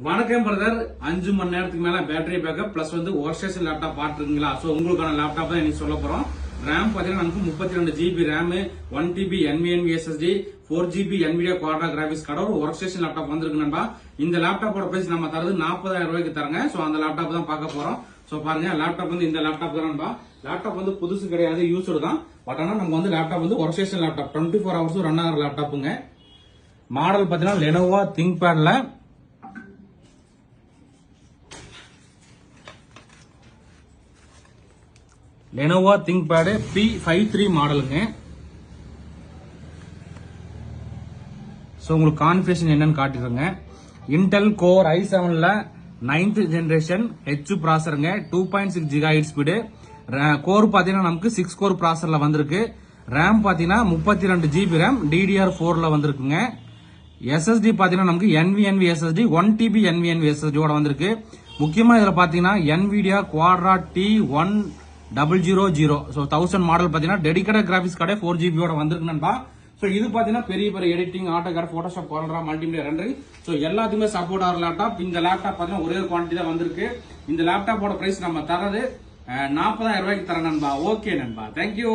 வணக்கம் பிரதர். 5 மணி நேரத்துக்கு மேல battery backup plus work station laptop பாத்துருக்கீங்களா? சோ உங்களுக்கான லேப்டாப் தான் இன்னைக்கு சொல்ல போறோம். ரேம் பாத்தீங்கன்னா நமக்கு 32 GB RAM, 1 TB NVMe SSD, 4 GB NVIDIA Quadro graphics card ஒரு ஒர்க் ஸ்டேஷன் லேப்டாப் வந்திருக்கு நண்பா. இந்த லேப்டாப்போட பிரைஸ் நம்ம தரது 40,000 ரூபாய்க்கு தரங்க. சோ அந்த லேப்டாப் தான் பார்க்க போறோம். சோ பாருங்க, லேப்டாப் இந்த லேப்டாப் தான் நண்பா. லேப்டாப் புதுசு கிடையாது, யூஸ்டு தான். பட் ஆனா நம்ம laptop work station laptop 24 hours run ஆகிற லேப்டாப்புங்க. மாடல் பாத்தீங்கன்னா லெனோவா திங்க்பேட்ல லெனோவா திங்க்பேட் P53 மாடலுங்க. சோ உங்களுக்கு கான்ஃபிகரேஷன் என்னன்னு காட்டிடுங்க. இன்டெல் கோர் i7ல 9th ஜெனரேஷன் H ப்ராசருங்க, 2.6 GHz ஸ்பீடு. கோர் பாத்தீங்கன்னா நமக்கு 6 கோர் ப்ராசர்ல வந்திருக்கு. ரேம் பாத்தீங்கன்னா 32 GB ரேம் DDR4ல வந்திருக்குங்க. SSD பாத்தீங்கன்னா நமக்கு NVMe SSD 1 TB NVMe SSD ஓட வந்திருக்கு. முக்கியமா இதுல பாத்தீங்கன்னா NVIDIA Quadro T1000. So 1000 model பாத்தீங்கன்னா டெடிகேட்டட் கிராபிக்ஸ் கார்டே 4 GB ஓட வந்திருக்கு நண்பா. சோ இது பாத்தீங்கன்னா பெரிய எடிட்டிங், ஆட்டோகேட், போட்டோஷாப், கோல்ரா, மல்டிமீடியா ரெண்டரிங் சோ எல்லாத்துக்குமே சப்போர்ட் ஆகிற லேப்டாப். இந்த லேப்டாப் பாத்தீங்கன்னா ஒரே குவான்டிட்டி தான் வந்திருக்கு. இந்த லேப்டாப்போட பிரைஸ் நம்ம தரது 40,000 ரூபாய்க்கு தர நண்பா. ஓகே நண்பா, தேங்க்யூ.